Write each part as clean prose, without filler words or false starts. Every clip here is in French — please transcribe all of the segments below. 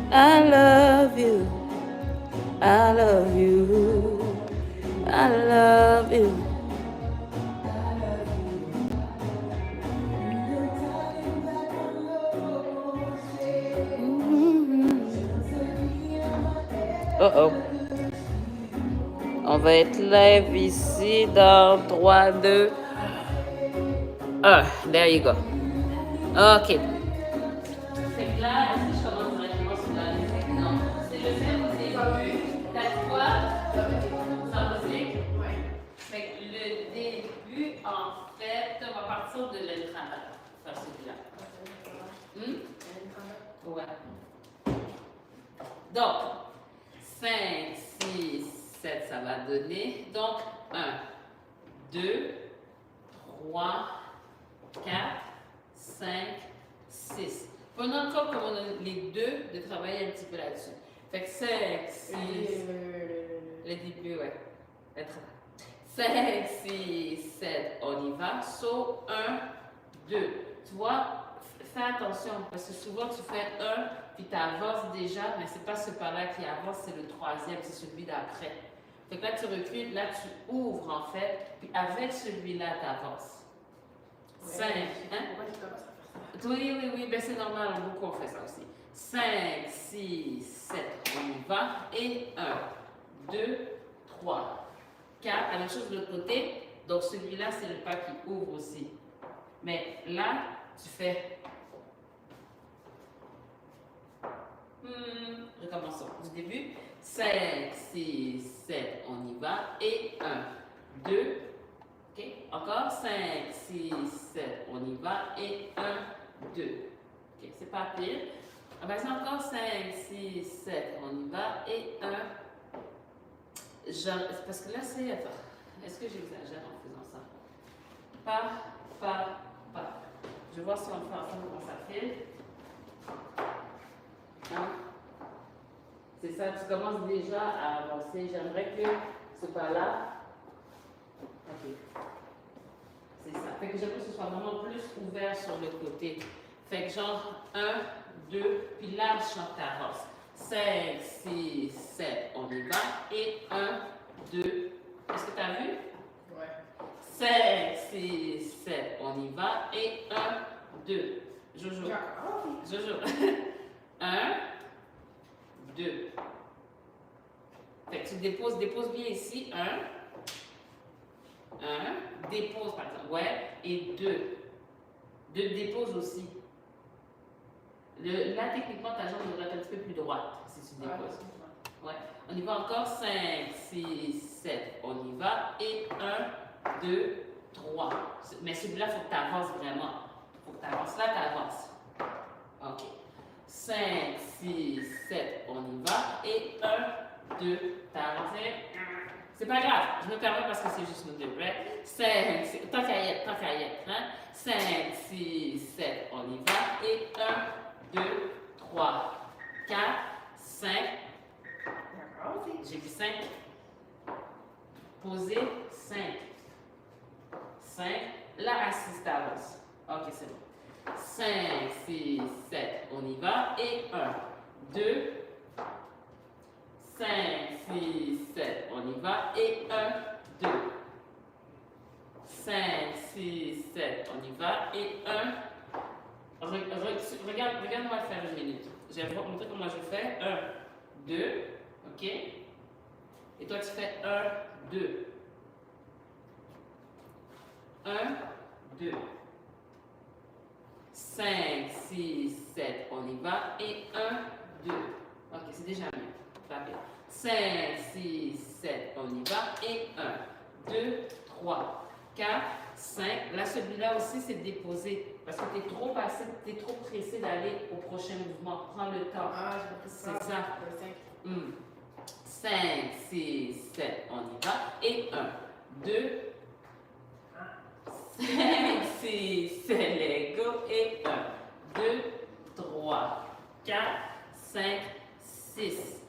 I love you. I love you. I love you. Oh oh. On va être live ici dans 3, 2, 1. There you go. Ok. Fait que là, est-ce que je commence directement sur la musique? Non. C'est le même au début. T'as quoi? Sans musique? Fait que le début, en fait, on va partir de l'intranet. Faire celui-là. Ouais. Donc, 5, 6, 7, ça va donner. Donc, 1, 2, 3, 4, 5, 6. Prenons encore comme on a les deux de travailler un petit peu là-dessus. Fait que 5, 6. Le début, ouais. 5, 6, 7, on y va. So, 1, 2. Tu vois, fais attention parce que souvent tu fais 1 puis tu avances déjà, mais c'est pas ce pas-là qui avance, c'est le troisième, c'est celui d'après. Fait que là, tu recules, là, tu ouvres en fait, puis avec celui-là, tu avances. 5, hein? Oui, ben c'est normal, beaucoup on fait ça aussi. 5, 6, 7, on y va. Et 1, 2, 3, 4. La même chose de l'autre côté. Donc celui-là, c'est le pas qui ouvre aussi. Mais là, tu fais. Recommençons du début. 5, 6, 7, on y va. Et 1, 2, ok. Encore 5, 6, 7, on y va. Et 1, 2. Ok, c'est pas pire. Ah ben, c'est encore 5, 6, 7, on y va. Et 1. Parce que là, c'est. Attends. Est-ce que j'exagère en faisant ça? Pas. Je vois si on le fait ensemble comment ça fait. Hein? C'est ça, tu commences déjà à avancer. J'aimerais que ce pas-là. Ok. C'est ça. Fait que j'aimerais que ce soit vraiment plus ouvert sur le côté. Fait que genre 1, 2, puis là, je chante ta avance. 5, 6, 7, on y va. Et 1, 2. Est-ce que tu as vu? Ouais. 5, 6, 7, on y va. Et 1, 2. Jojo. Jojo. 1, 2. Fait que tu déposes bien ici. 1, dépose par exemple. Ouais. Et 2. 2 dépose aussi. Là, techniquement, ta jambe devrait être un petit peu plus droite si tu déposes. Ouais. On y va encore. 5, 6, 7. On y va. Et 1, 2, 3. Mais celui-là, il faut que tu avances vraiment. Il faut que tu avances là, tu avances. OK. 5, 6, 7. On y va. Et 1, 2. Tu as avancé. C'est pas grave. Je me permets parce que c'est juste nous deux. Right? 5, 6. Tant qu'à y être. Hein? 5, 6, 7. On y va. Et 1, 2, 3, 4, 5. J'ai vu 5. Poser 5. 5. Là, assise d'avance. Ok, c'est bon. 5, 6, 7. On y va. Et 1, 2, 5, 6, 7. On y va. Et 1, 2. 5, 6, 7. On y va. Et 1. Regarde-moi faire une minute. Je vais vous montrer comment je fais. 1, 2. OK? Et toi, tu fais 1, 2. 1, 2. 5, 6, 7. On y va. Et 1, 2. OK, c'est déjà mieux. Pas bien. 5, 6, 7. On y va. Et 1, 2, 3, 4, 5. Là, celui-là aussi, c'est déposé. Parce que tu es trop pressé d'aller au prochain mouvement. Prends le temps. C'est ça. 5, 6, 7, on y va. Et 1, 2, 5, 6, 7, let go. Et 1, 2, 3, 4, 5, 6.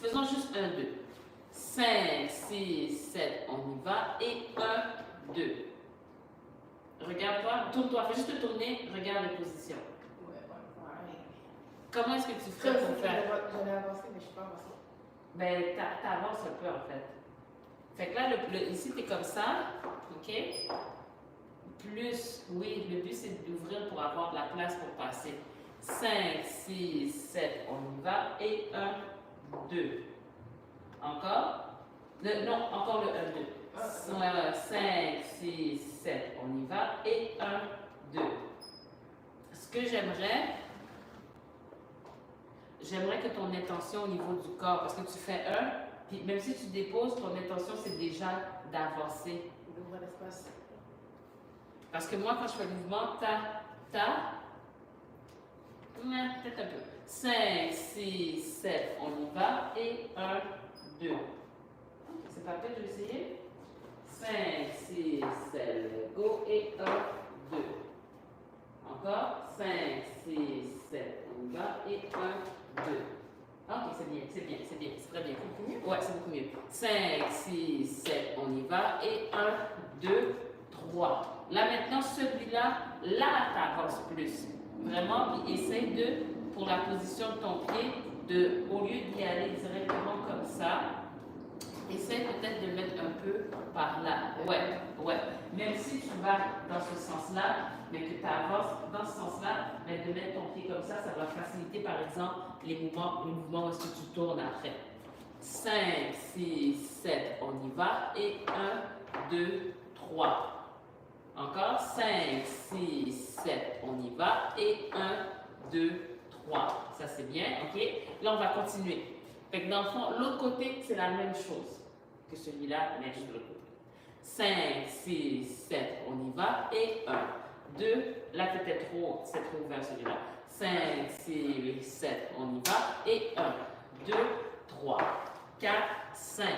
Faisons juste 1, 2. 5, 6, 7, on y va. Et 1, 2. Regarde-toi, tourne-toi, fais juste te tourner, regarde les positions. Ouais. Comment est-ce que tu ferais pour faire? J'allais avancer, mais je suis pas avancée. Ben, t'avances un peu en fait. Fait que là, ici, tu es comme ça, ok? Plus, oui, le but c'est d'ouvrir pour avoir de la place pour passer. 5, 6, 7, on y va. Et 1, 2. Encore? Non, encore le 1, 2. 5, 6, 7, on y va. Et 1, 2. Ce que j'aimerais que ton intention au niveau du corps, parce que tu fais 1, puis même si tu déposes, ton intention c'est déjà d'avancer. D'ouvrir l'espace. Parce que moi, quand je fais le mouvement, peut-être un peu. 5, 6, 7, on y va. Et 1, 2. C'est pas fait, je vais essayer. 5, 6, 7, go. Et 1, 2. Encore. 5, 6, 7, on y va. Et 1, 2. Ok, c'est bien, c'est bien, c'est bien, c'est très bien. Beaucoup mieux? Ouais, c'est beaucoup mieux. 5, 6, 7, on y va. Et 1, 2, 3. Là maintenant, celui-là, là, t'avances plus. Vraiment, puis essaye de, pour la position de ton pied, au lieu d'y aller directement comme ça, essaye peut-être de mettre un peu par là. Ouais. Même si tu vas dans ce sens-là, mais que tu avances dans ce sens-là, mais de mettre ton pied comme ça va faciliter par exemple les mouvements où est-ce que tu tournes après. 5, 6, 7, on y va. Et 1, 2, 3. Encore. 5, 6, 7, on y va. Et 1, 2, 3. Ça, c'est bien, ok? Là, on va continuer. Fait que dans le fond, l'autre côté, c'est la même chose que celui-là, mais juste de l'autre côté. 5, 6, 7, on y va. Et 1, 2, là, c'est trop ouvert celui-là. 5, 6, 7, on y va. Et 1, 2, 3, 4, 5.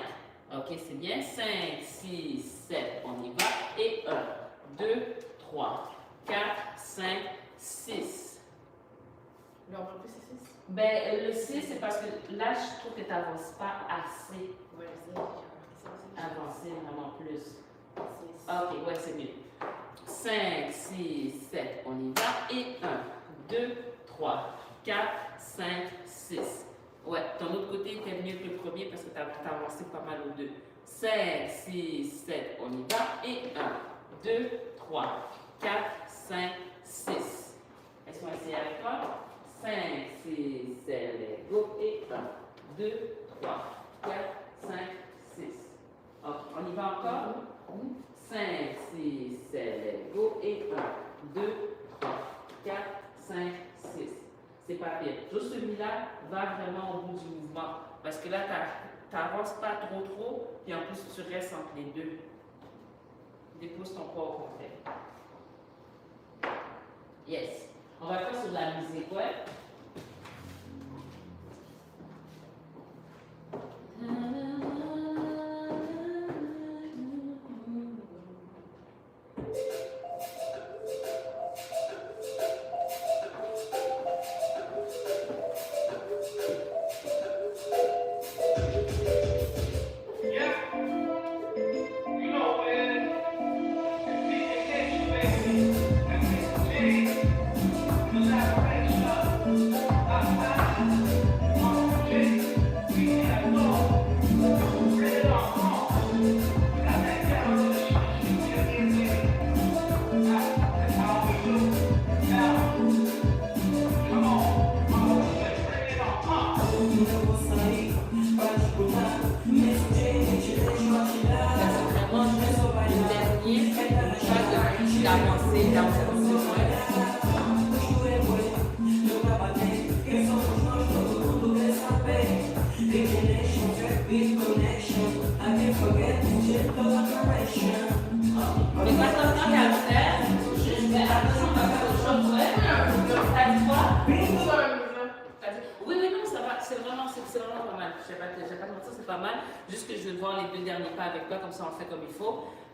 Ok, c'est bien. 5, 6, 7, on y va. Et 1, 2, 3, 4, 5, 6. Le plus c'est 6? Ben, le 6, c'est parce que là, je trouve que tu n'avances pas assez. Ouais, c'est ça. Avancer vraiment plus. 6. Ok, ouais, c'est mieux. 5, 6, 7, on y va. Et 1, 2, 3, 4, 5, 6. Ouais, ton autre côté était mieux que le premier parce que tu as avancé pas mal aux deux. 5, 6, 7, on y va. Et 1, 2, 3, 4, 5, 6. Est-ce qu'on va essayer avec toi? 5, 6, 7, go. Et 1, 2, 3, 4, 5, 6. Ok, on y va encore? 5, 6, 7, go. Et 1, 2, 3, 4, 5, 6. C'est pas pire. Juste celui-là va vraiment au bout du mouvement. Parce que là, tu n'avances pas trop, et en plus, tu restes entre les deux. Dépose ton poids au contraire. Yes. On va faire sur la musique, ouais.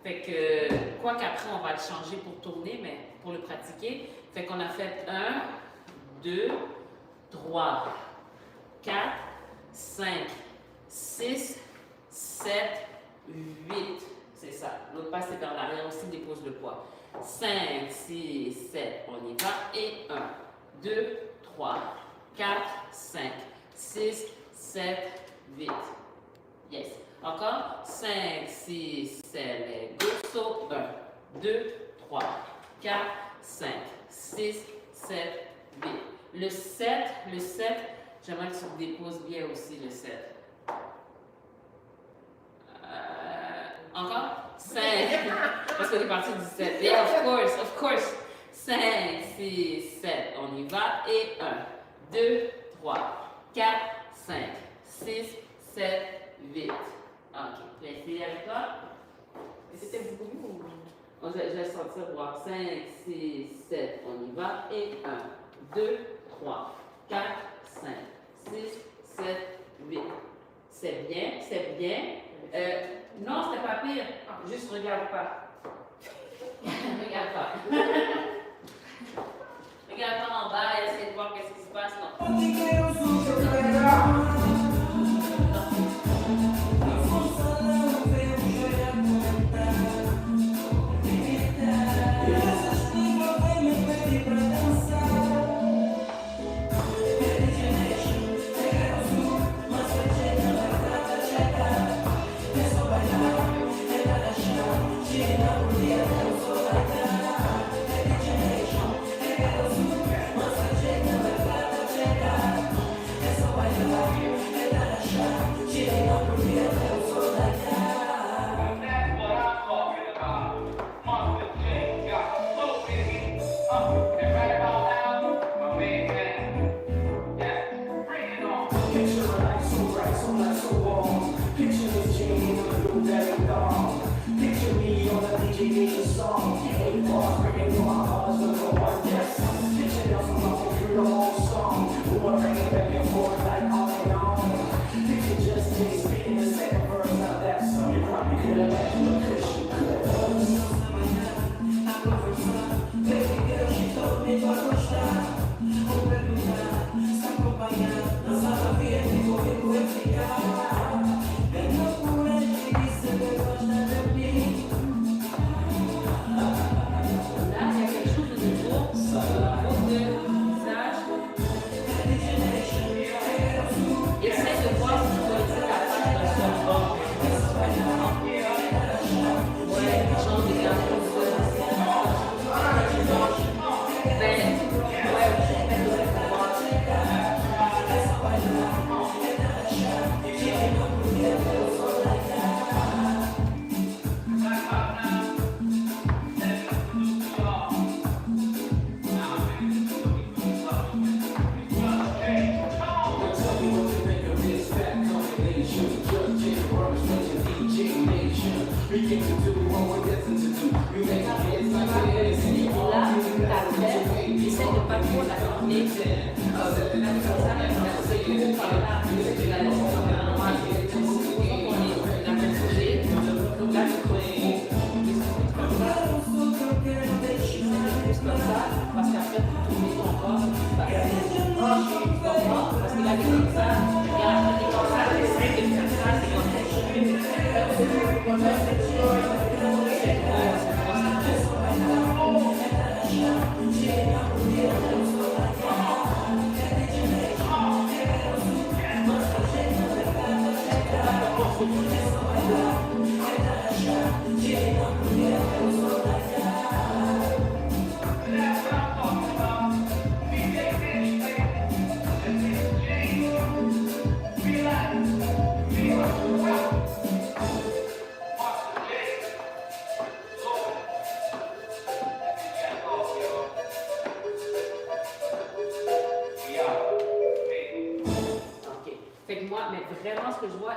Fait que, quoi qu'après, on va le changer pour tourner, mais pour le pratiquer. Fait qu'on a fait 1, 2, 3, 4, 5, 6, 7, 8. C'est ça. L'autre pas, c'est vers l'arrière aussi, dépose le poids. 5, 6, 7, on y va. Et 1, 2, 3, 4, 5, 6, 7, 8. Yes. Encore. 5, 6, 7, go. So, 1, 2, 3, 4, 5, 6, 7, 8. Le 7, j'aimerais que tu le déposes bien aussi, le 7. Encore? 5. Parce qu'on est parti du 7. Yeah, of course. 5, 6, 7. On y va. Et 1, 2, 3, 4, 5, 6, 7, 8. Ok. Je vais essayer avec toi. Et c'était beaucoup mieux ou... Je vais sortir voir. 5, 6, 7. On y va. Et 1, 2, 3, 4, 5, 6, 7, 8. C'est bien, c'est bien. Non, c'était pas pire. Juste regarde pas. Regarde pas. Regarde pas en bas et essaie de voir qu'est-ce qui se passe.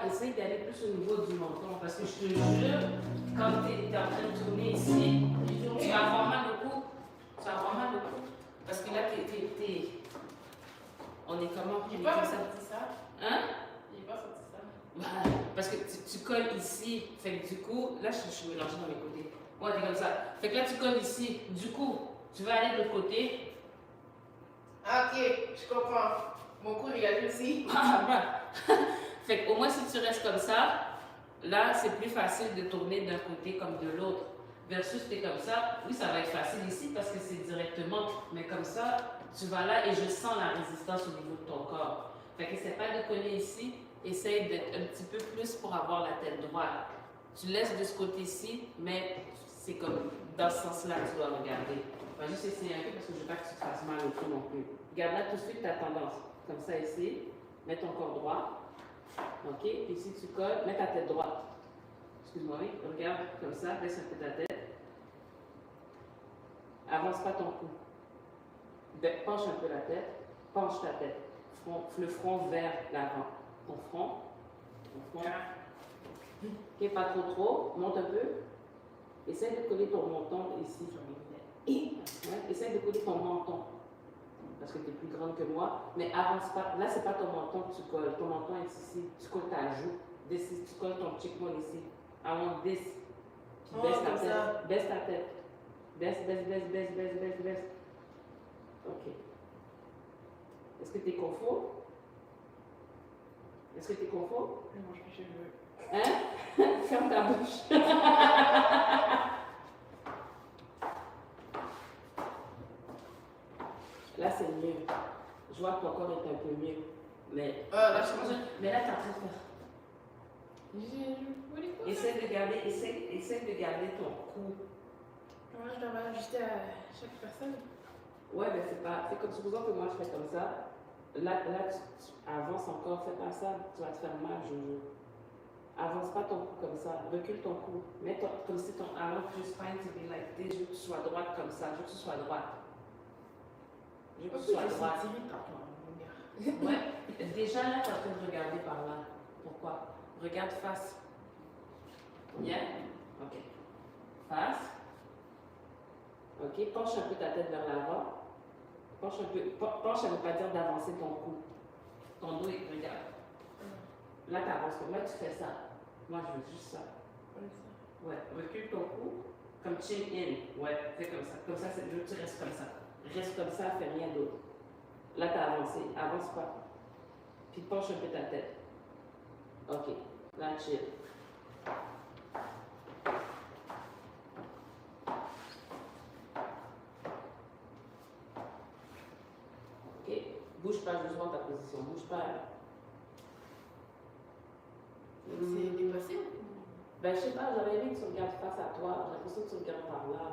Essaye d'aller plus au niveau du menton parce que je te jure, quand tu es en train de tourner ici, tu vas avoir mal au cou. Tu vas avoir mal au cou. Parce que là, on est comment? J'ai pas ressenti ça. Hein? J'ai pas senti ça. Bah, parce que tu colles ici. Fait que du coup, là, je suis mélangée dans mes côtés. Ouais, t'es comme ça. Fait que là, tu colles ici. Du coup, tu vas aller de l'autre côté. Ok, je comprends. Mon cou, regarde ici. Fait qu'au moins, si tu restes comme ça, là, c'est plus facile de tourner d'un côté comme de l'autre. Versus t'es comme ça, oui, ça va être facile ici parce que c'est directement, mais comme ça, tu vas là et je sens la résistance au niveau de ton corps. Fait que c'est pas de coller ici, essaye d'être un petit peu plus pour avoir la tête droite. Tu laisses de ce côté-ci, mais c'est comme dans ce sens-là que tu dois regarder. On va juste essayer un peu parce que je veux pas que tu te fasses mal au cou non plus. Regarde là tout de suite ta tendance. Comme ça ici, mets ton corps droit. OK? Puis si tu colles, mets ta tête droite. Excuse-moi, oui. Regarde comme ça, baisse un peu ta tête. Avance pas ton cou. Penche un peu la tête. Penche ta tête. Le front vers l'avant. Ton front. Ton front. OK, pas trop. Monte un peu. Essaye de coller ton menton ici. Ouais, essaye de coller ton menton. Parce que tu es plus grande que moi. Mais avance pas. Là, c'est pas ton menton que tu colles. Ton menton est ici. Tu colles ta joue. Tu colles ton cheekbone ici. Avant, this. Puis baisse ta tête. Baisse ta tête. Baisse. OK. Est-ce que tu es confort? Est-ce que tu es confort? Je mange mes cheveux. Hein? Ferme ta bouche. Là, c'est mieux. Je vois que ton corps est un peu mieux. Mais Là, mais là, tu es en train de faire. Essaye de garder ton cou. Moi, je dois ajuster à chaque personne. Ouais, mais c'est pas. C'est comme supposons que moi je fais comme ça. Là tu avances encore, fais pas ça, tu vas te faire mal, Jojo. Avance pas ton cou comme ça, recule ton cou. Mets ton, comme si ton arm just fine to be like this. Je veux que tu sois droite comme ça, je veux que tu sois droite. Je veux que tu sois droite. Ouais, déjà là, tu es en train de regarder par là. Pourquoi? Regarde face. Bien? Ok. Face. Ok, penche un peu ta tête vers l'avant. Penche un peu. Penche, ça ne veut pas dire d'avancer ton cou. Ton dos est. Regarde. Là, tu avances. Moi, tu fais ça. Moi, je veux juste ça. Ouais, recule ton cou. Comme chin in. Ouais, fais comme ça. Comme ça, je veux que tu restes comme ça. Reste comme ça, fais rien d'autre. Là, tu as avancé. Avance pas. Puis penche un peu ta tête. Ok. Là, chill. Bouge pas, je vois ta position. Bouge pas. C'est dépassé ou? Ben, je sais pas, j'aurais aimé que tu regardes face à toi. J'ai l'impression que tu regardes par là.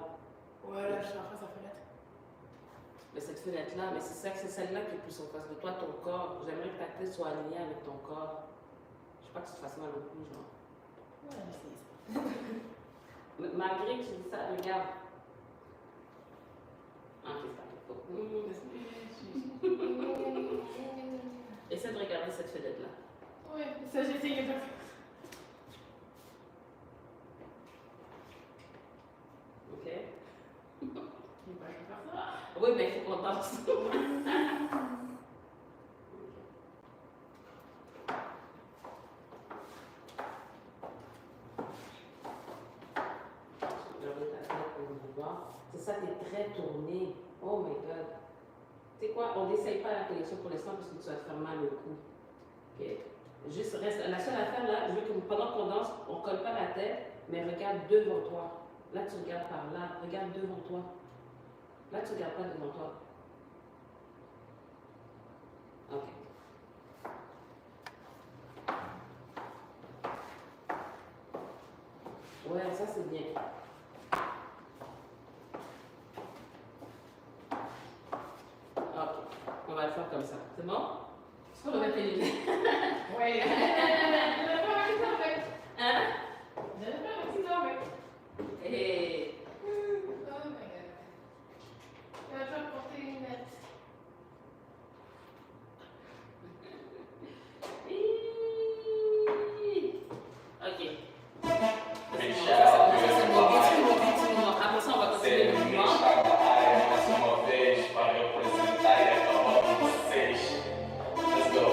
Ouais, là, je suis en face à la fenêtre. Mais cette fenêtre-là, mais c'est celle-là qui est plus en face de toi, ton corps. J'aimerais que ta tête soit alignée avec ton corps. Je sais pas que tu te fasses mal au cou, genre. Ouais, c'est ça. Malgré que tu dis ça, regarde. Ah, ok, c'est pas Essaie de regarder cette fenêtre-là. Ouais, ça j'ai essayé de faire. Ok? Je vais pas faire ça. Oui, mais il faut qu'on danse. C'est ça, t'es très tourné. Oh my god. Tu sais quoi, on n'essaye pas la connexion pour l'instant parce que tu vas te faire mal au cou. Ok? Juste reste. La seule affaire là, je veux que pendant qu'on danse, on ne colle pas la tête, mais regarde devant toi. Là, tu regardes par là. Regarde devant toi. Là, tu ne regardes pas devant toi. Ok. Ouais, ça c'est bien. Ok, on va le faire comme ça. C'est bon? Est-ce qu'on va mettre les lunettes? Ouais. Je vais pas avec ça avec. Hein? Je vais pas avec ça avec. Et... Oh my god. Il va falloir porter les lunettes. Ok. Big shout out to Après ça, on va continuer le Big mouvement. shout out à área mais uma vez para representar e acabar com vocês. Let's go.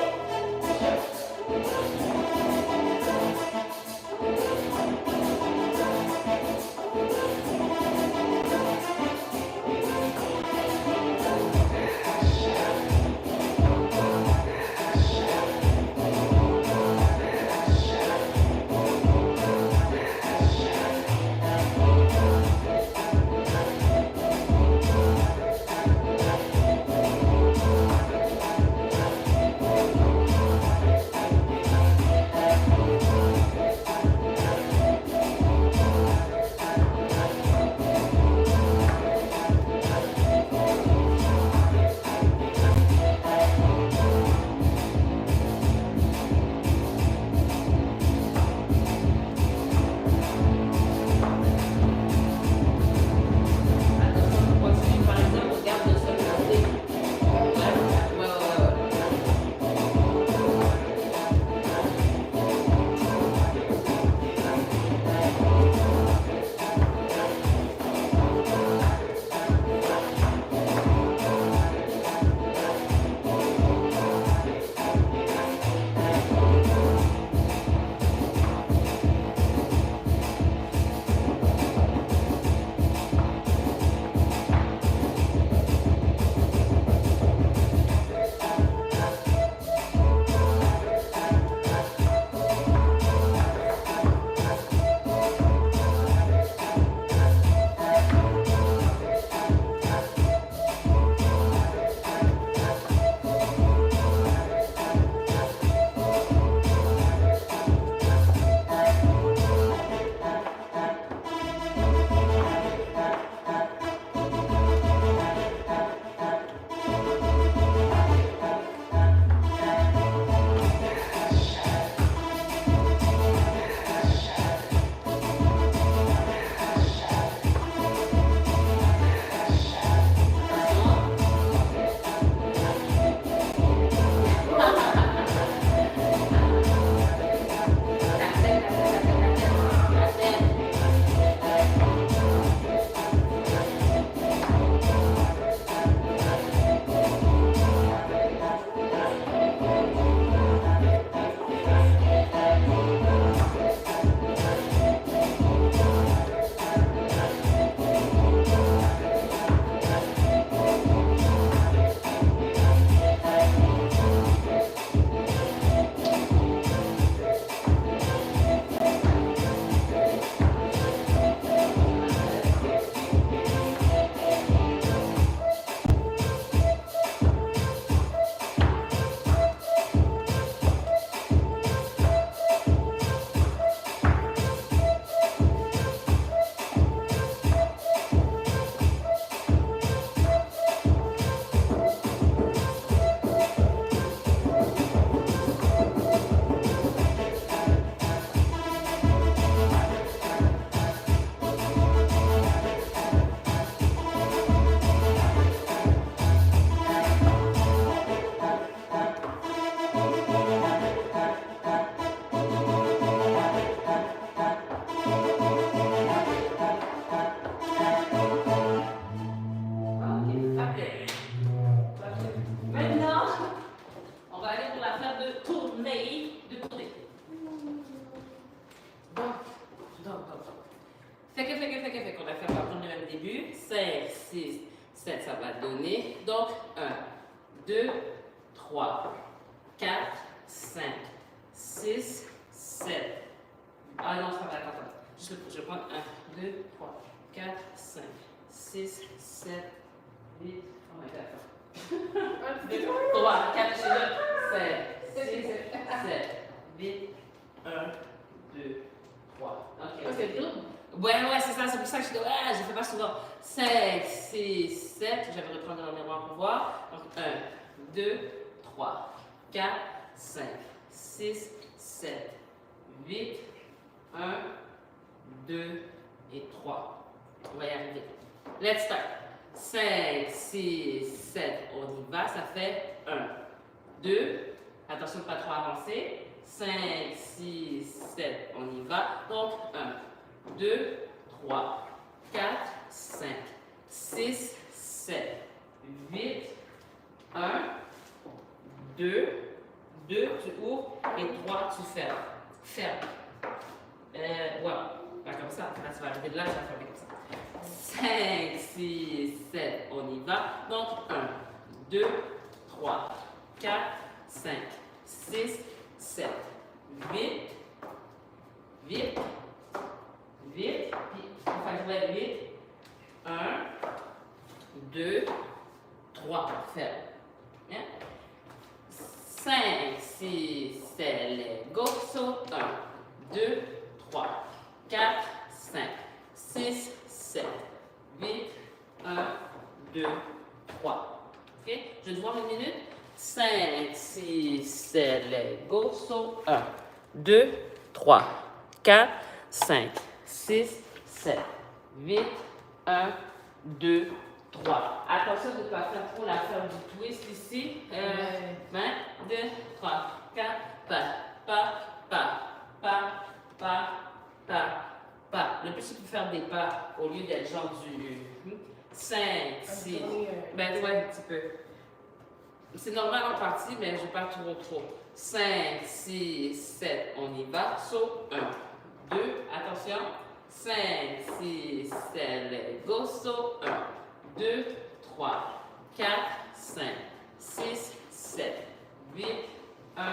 1, 2, 3, 4, 5, 6, 7. Ah non, c'est pas vrai, attends. Je prends 1, 2, 3, 4, 5, 6, 7, 8. Oh my god, 2, 3, 4, 5, 6, 7, 8, 1, 2, 3. Ok, c'est double. Ouais, c'est ça, c'est pour ça que je dis, ouais, je ne fais pas souvent. 5, 6, 7, je vais reprendre le miroir pour voir. Donc 1, 2, 3, 4, 5, 6, 7, 8, 1, 2 et 3. On va y arriver. Let's start. 5, 6, 7, on y va, ça fait 1, 2, attention de ne pas trop avancer. 5, 6, 7, on y va. Donc 1, 2, 3, 4, 5, 6, 7, 8, 1, 2, 2, tu ouvres et 3, tu fermes. Ferme. Voilà. Pas comme ça. Là, tu vas arriver de là, tu vas fermer comme ça. 5, 6, 7, on y va. Donc 1, 2, 3, 4, 5, 6, 7, 8, vite, vite, puis on va jouer vite. 1, 2, 3, ferme. Hein? 5, 6, 7, go, so 1, 2, 3, 4, 5, 6, 7, 8, 1, 2, 3. Ok? Je vais te voir une minute. 5, 6, 7, go, so 1, 2, 3, 4, 5, 6, 7, 8, 1, 2, 3. Attention de ne pas faire trop la forme du twist ici. 1, 2, 3, 4, pas. Le plus, tu peux faire des pas au lieu d'être genre du 5, 6. Ben ouais, un petit peu. C'est normal en partie, mais je ne vais pas trop. 5, 6, 7, on y va. So, 1, 2, attention. 5, 6, 7, go. So, 1, 2, 3, 4, 5, 6, 7, 8, 1,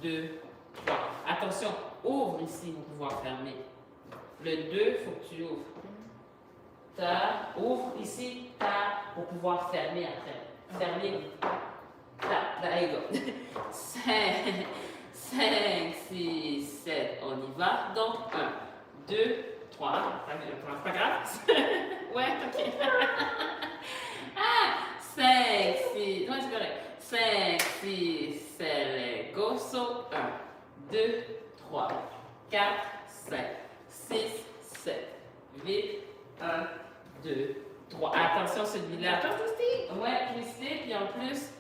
2, 3. Attention, ouvre ici pour pouvoir fermer. Le 2, il faut que tu ouvres. Ouvre ici, pour pouvoir fermer après. Fermer. There you go. 5, 6, 7, on y va. Donc, 1, 2, 3. C'est pas grave. Ouais, ok. 5, 6, non, c'est correct. 5, 6, 7, go. So, 1, 2, 3, 4, 5, 6, 7, 8, 1, 2, 3. Attention, celui-là. Ouais, twisté, puis en plus,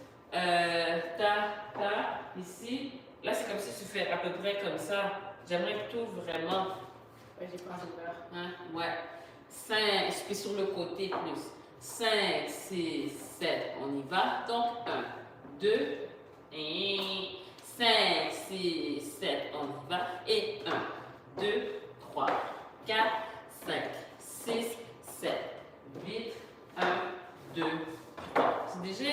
ici. Là, c'est comme si tu fais à peu près comme ça. J'aimerais que tu ouvres vraiment. Ouais, j'ai pas peur. Hein? Ouais. 5, puis sur le côté plus. 5, 6, 7, on y va. Donc, 1, 2, et 5, 6, 7, on y va. Et 1, 2, 3, 4, 5, 6, 7, 8, 1, 2, 3. C'est déjà.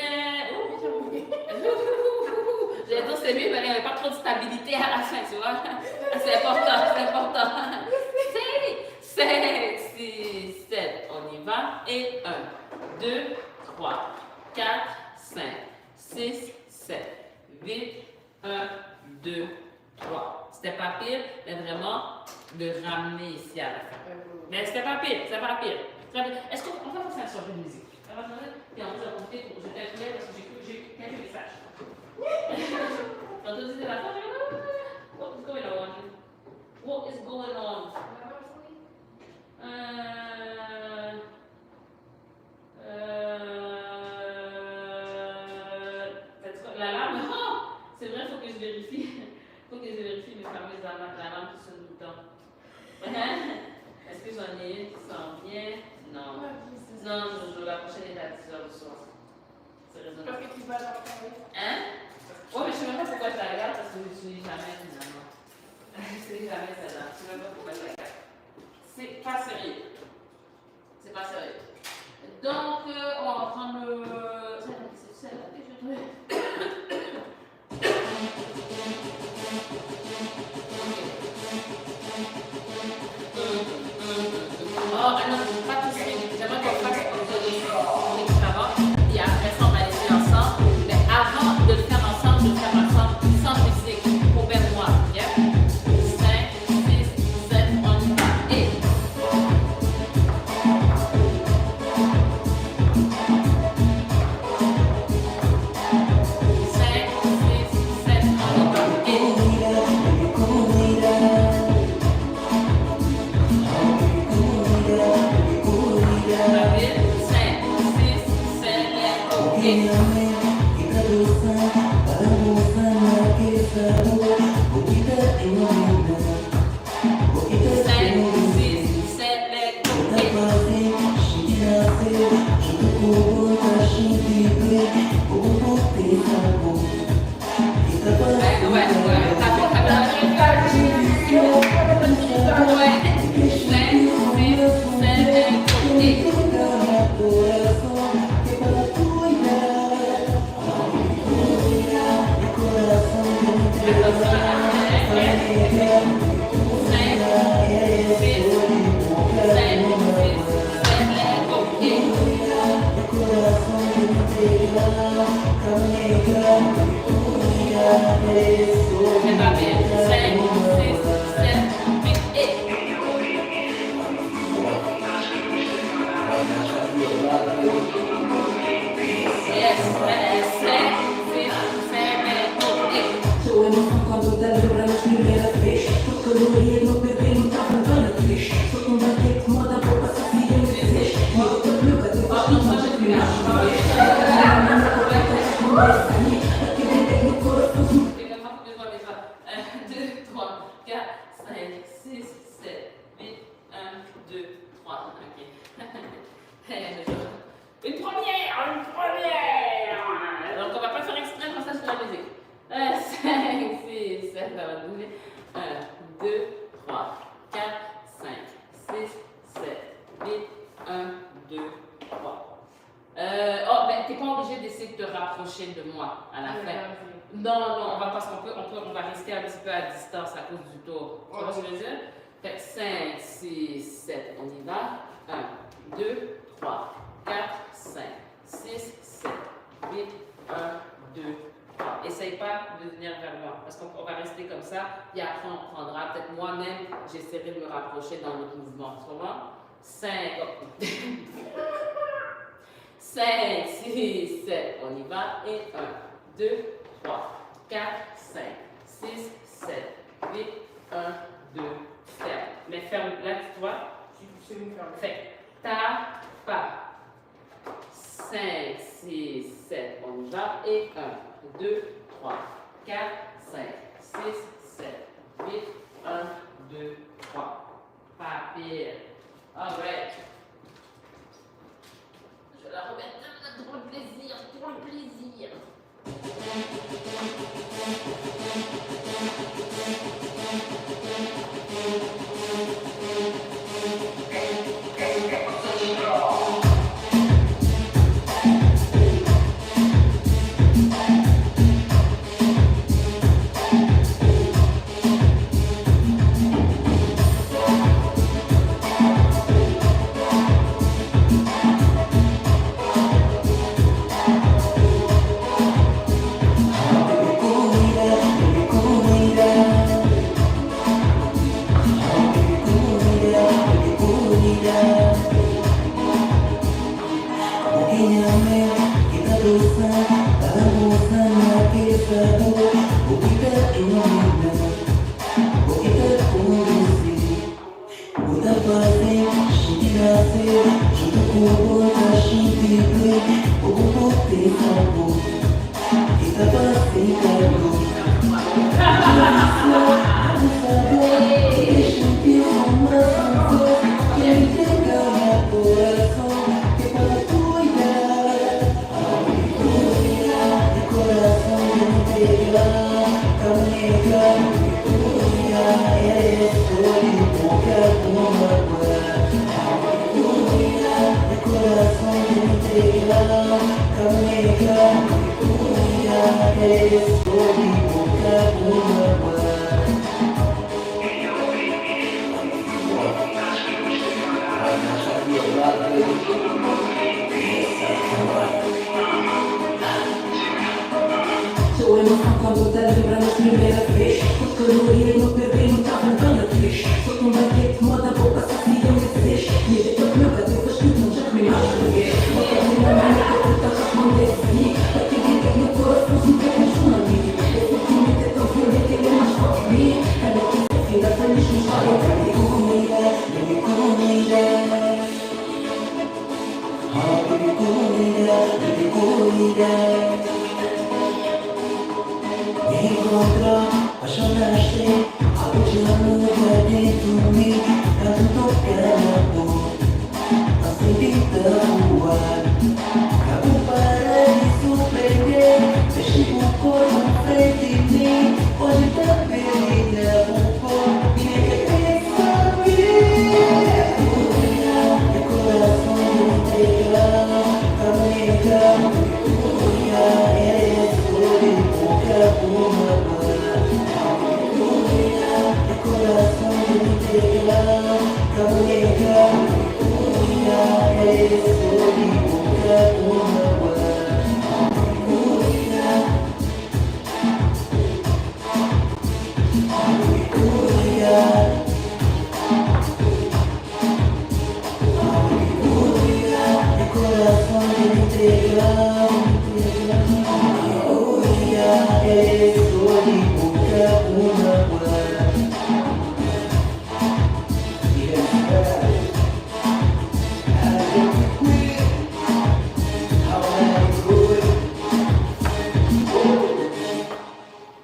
J'allais dire c'est mieux, mais il n'y avait pas trop de stabilité à la fin, tu vois. C'est important. 5, 6, 7, on y va. Et 1, 2, 3, 4, 5, 6, 7, 8, 1, 2, 3. C'était pas pire, mais vraiment de ramener ici à la fin. Mais c'était pas pire. Est-ce qu'on va faire ça sur la musique? Ça va changer? Puis on va compter pour. Je t'appelais parce que j'ai quelques messages. Quand on dit la fin, what is going on? What is going on? L'alarme? Oh! C'est vrai, il faut que je vérifie. Faut que je vérifie mes fameuses alarmes qui sonnent tout le temps. Est-ce que j'en ai une qui s'en vient? Non. Non, la prochaine est à 10h du soir. C'est raisonnable. Parce que tu vas la faire. Hein? Ouais, mais je sais même pas pourquoi je la regarde parce que je l'utilise jamais finalement. Je l'utilise jamais celle-là. Je sais même pas pourquoi je la regarde. C'est pas sérieux. Donc, on va prendre le. J'essaierai de me rapprocher dans notre mouvement. Comment? 5, 6, 7. On y va. Et 1, 2, 3, 4, 5, 6, 7, 8, 1, 2, ferme. Mais ferme là, tu vois? Je vais me fermer. Fait. Ta, pas. 5, 6, 7. On y va. Et 1, 2, 3, 4, 5, 6, 7, 8, 1, 2, 3. Papier. All right. Je vais la remettre là, pour le plaisir, pour le plaisir. Baby, Encontrou, apaixonaste, apaixonado dentro de mim, tanto tocando, assim tentando ar. Acabo para de surpreender, deixe o corpo frente de mim, pode estar ferida, o corpo que quer saber. Meu coração integral, caminhar, uma coração integral, caminhar,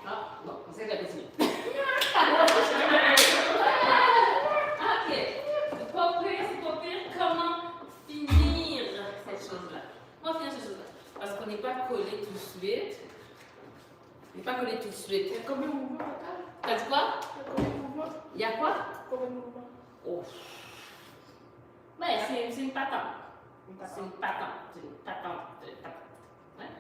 Ah, bon, on essaie de continuer. Ok. C'est pas pire. Comment finir cette chose-là? Comment finir cette chose-là? Parce qu'on n'est pas collé tout de suite. On n'est pas collé tout de suite. Il y a combien de mouvements total? T'as dit quoi? Il y a combien de mouvements? Il y a quoi? Combien de mouvements? Oh. Ben, c'est une patente. C'est une patente. C'est une patente. Ouais.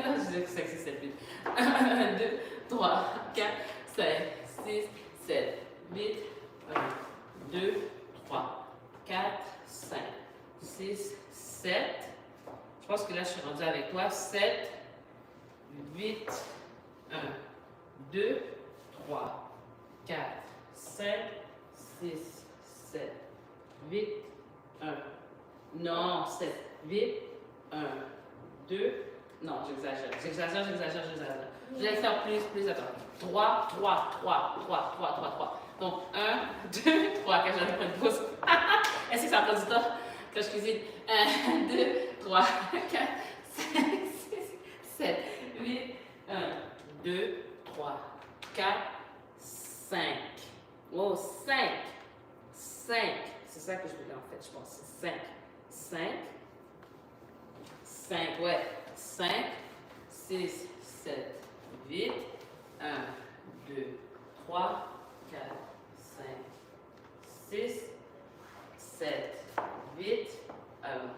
Non, je disais que c'est 7, 8. 1, 2, 3, 4, 5, 6, 7, 8. 1, 2, 3, 4, 5, 6, 7. Je pense que là, je suis rendue avec toi. 7, 8, 1, 2, 3, 4, 5, 6, 7, 8, 1. Non, 7, 8, 1, 2. Non, j'exagère. Je vais faire plus. Attends. 3. Donc, 1, 2, 3. Quand j'arrive à une pause. Est-ce que ça prend du temps quand je cuisine? 1, 2, 3, 4, 5, 6, 7, 8, 1, 2, 3, 4, 5. Oh, 5. C'est ça que je voulais en fait, je pense. 5, ouais. 5, 6, 7, 8, 1, 2, 3, 4, 5, 6, 7, 8,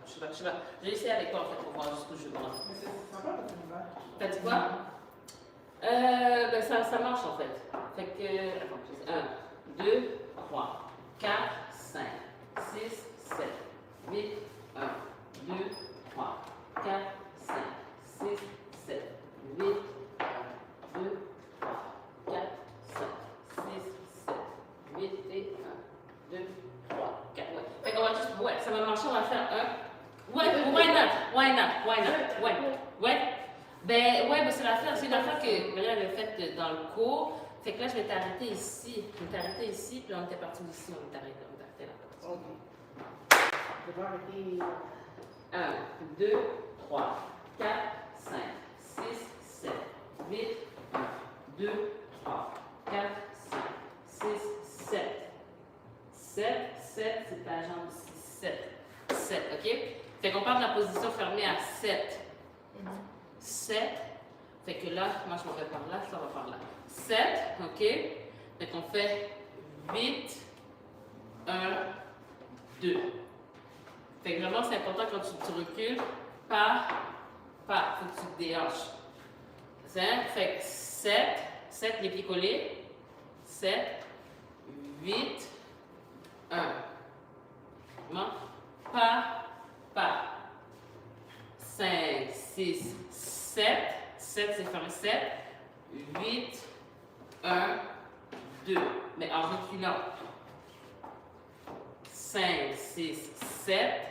je sais pas. Je vais essayer avec toi en fait pour voir jusqu'où je commence. Mais c'est sympa parce que T'as dit quoi? Ben ça marche en fait. Fait que, attends, 1, 2, 3, 4, 5, 6, 7, 8, 1, 2, 3, 4, 5, 6, 7, 8, 1, 2, 3, 4, 5, 6, 7, 8 et 1, 2, 3, 4. Ouais. Fait qu'on va juste, ouais, ça va marcher, on va faire un. Ouais, why not? Ouais. Ben c'est une affaire que Maria avait faite dans le cours. Fait que là, je vais t'arrêter ici. Puis on était parti ici, on est arrêté là. Ok. Je vais arrêter. 1, 2, 3, 4, 5, 6, 7, 8, 1, 2, 3, 4, 5, 6, 7. 7, c'est ta jambe ici. 7, ok? Fait qu'on part de la position fermée à 7. 7. Fait que là, moi je m'en vais par là, ça va par là. 7, ok? Fait qu'on fait 8, 1, 2. Fait que vraiment, c'est important quand tu recules, pas, faut que tu te déhanches. Fait que 7, les pieds collés. 7, 8, 1. Comment? Pas. 5, 6, 7. 7, c'est fermé. 7, 8, 1, 2. Mais en reculant. 5, 6, 7,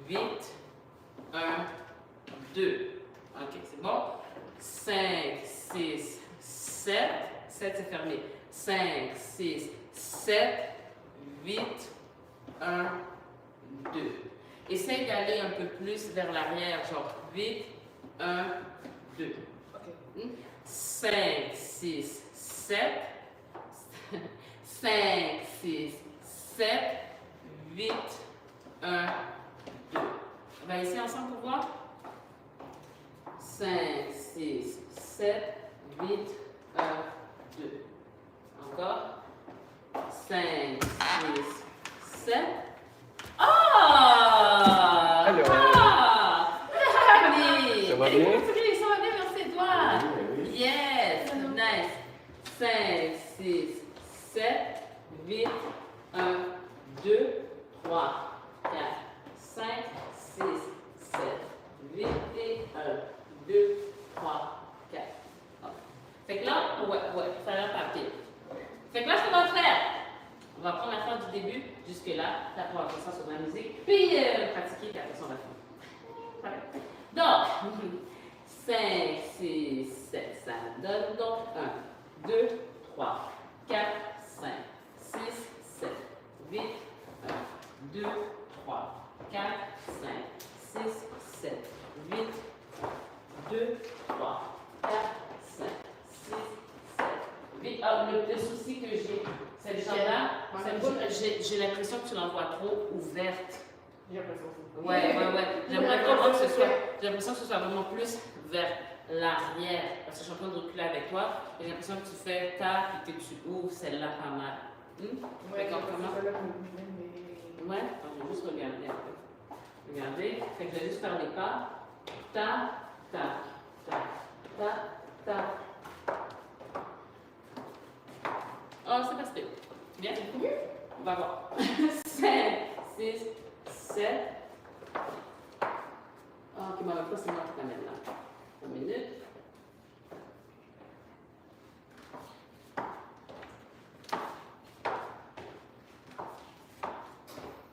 8, 1, 2. Ok, c'est bon? 5, 6, 7. 7, c'est fermé. 5, 6, 7, 8, 1, 2. Essaye d'aller un peu plus vers l'arrière, genre 8, 1, 2. Ok. 5, 6, 7. 5, 6, 7, 8, 1, 2. On va essayer ensemble pour voir. 5, 6, 7, 8, 1, 2. Encore. 5, 6, 7. Ah! Alors. Ah! Harry! Ça va bien? Ça va bien, merci toi. Oui, oui. Yes! Nice. 5, 6, 7, 8, 1, 2, 3, 4, 5, 6, 7, 8 et 1, 2, 3, 4. Fait que là, ouais, ça va pas pire. Fait que là, ce qu'on va faire, on va prendre la fin du début jusque-là, là, on va faire ça sur la musique, puis pratiquer, puis après ça, on va faire. Donc, 5, 6, 7, ça donne donc 1, 2, 3, 4, 5, 6, 7, 8, 1, 2, 3, 4, 5, 6, 7, 8, 2, 3, 4, 5, 6, 7, 8. Ah, le souci que j'ai, cette jambe-là, j'ai l'impression que tu l'envoies trop ouverte. J'ai l'impression que Ouais. J'aimerais vraiment que ce soit, j'ai l'impression que ce soit vraiment plus vers l'arrière. Parce que je suis en train de reculer avec toi. J'ai l'impression que tu fais ta et que tu ouvres celle-là pas mal. Ouais, D'accord, comment? mais... Ouais, on va juste regarder un peu. Regardez. Fait que je vais juste faire les pas. Ta, ta, ta, ta, ta. Oh, c'est pas super. Bien? On va voir. 5, 6, 7. Ok, ma fois, c'est moi qui t'amène là. 1 minute.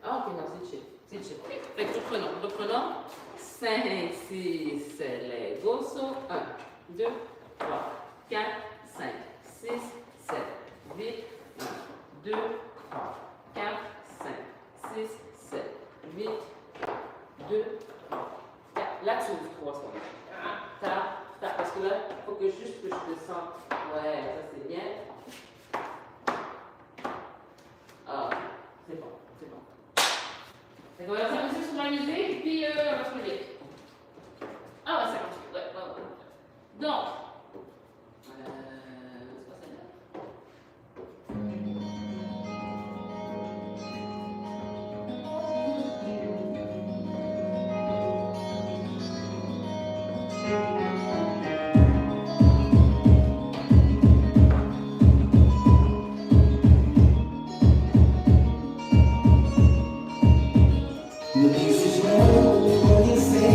Ah, ok, non, c'est chill. C'est chill. Fait que reprenons. 5, 6, 7, les gosso. 1, 2, 3, 4, 5, 6, 7, 8, 1, 2, 3, 4, 5, 6, 7, 8, 2, 3, 4. Là, tu ouvres 3 secondes. Parce que là, il faut que juste que je descende. Ouais, ça c'est bien. Ah, c'est bon. Donc, on va faire musique sur la musique, puis on va se lever. Ah, ouais, ça continue. Ouais. Donc, c'est pas celle-là. Look, this is love, what you say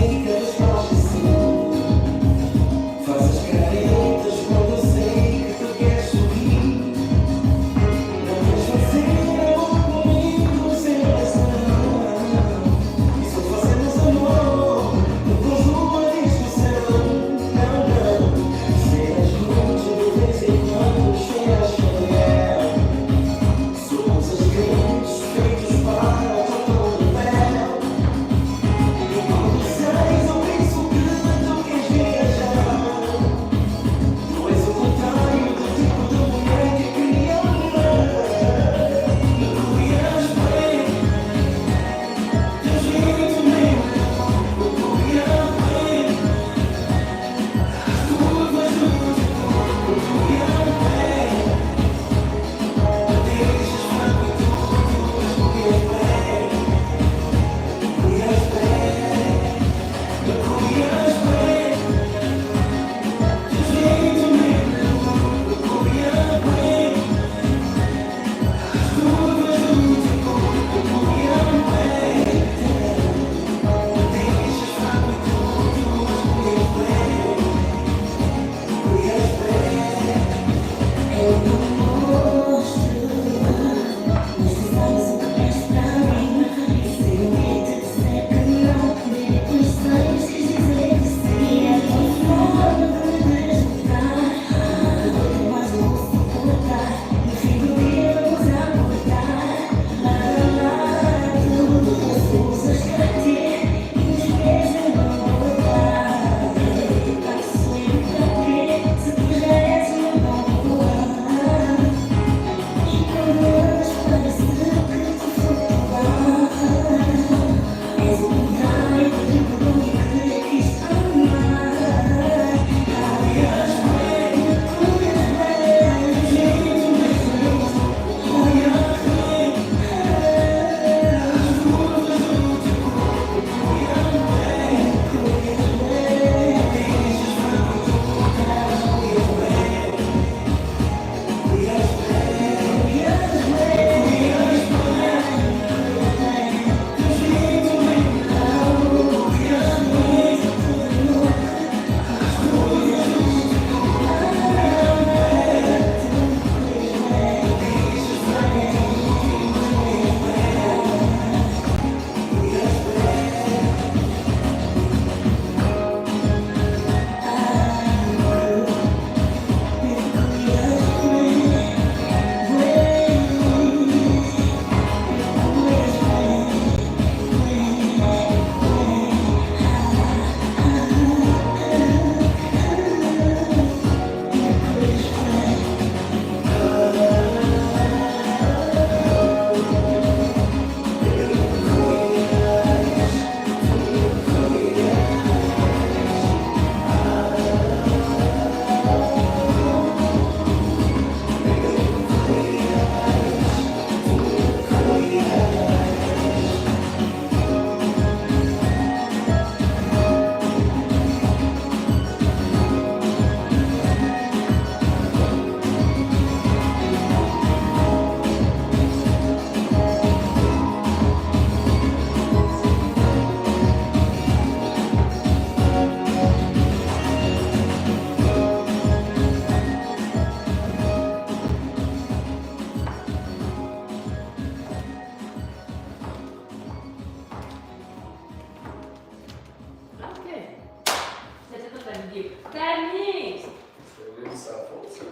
vidéo. Dani! C'est même sa faute, ça.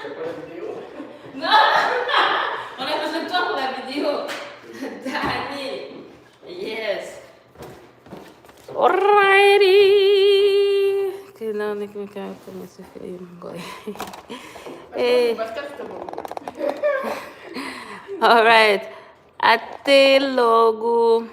C'est pas la vidéo? Non! On a besoin de toi pour la vidéo. Dani! Yes! Alrighty! Ok, là on est quelqu'un qui commence à faire une boy. Et. Pascal, c'est bon. Alright. Ate logo.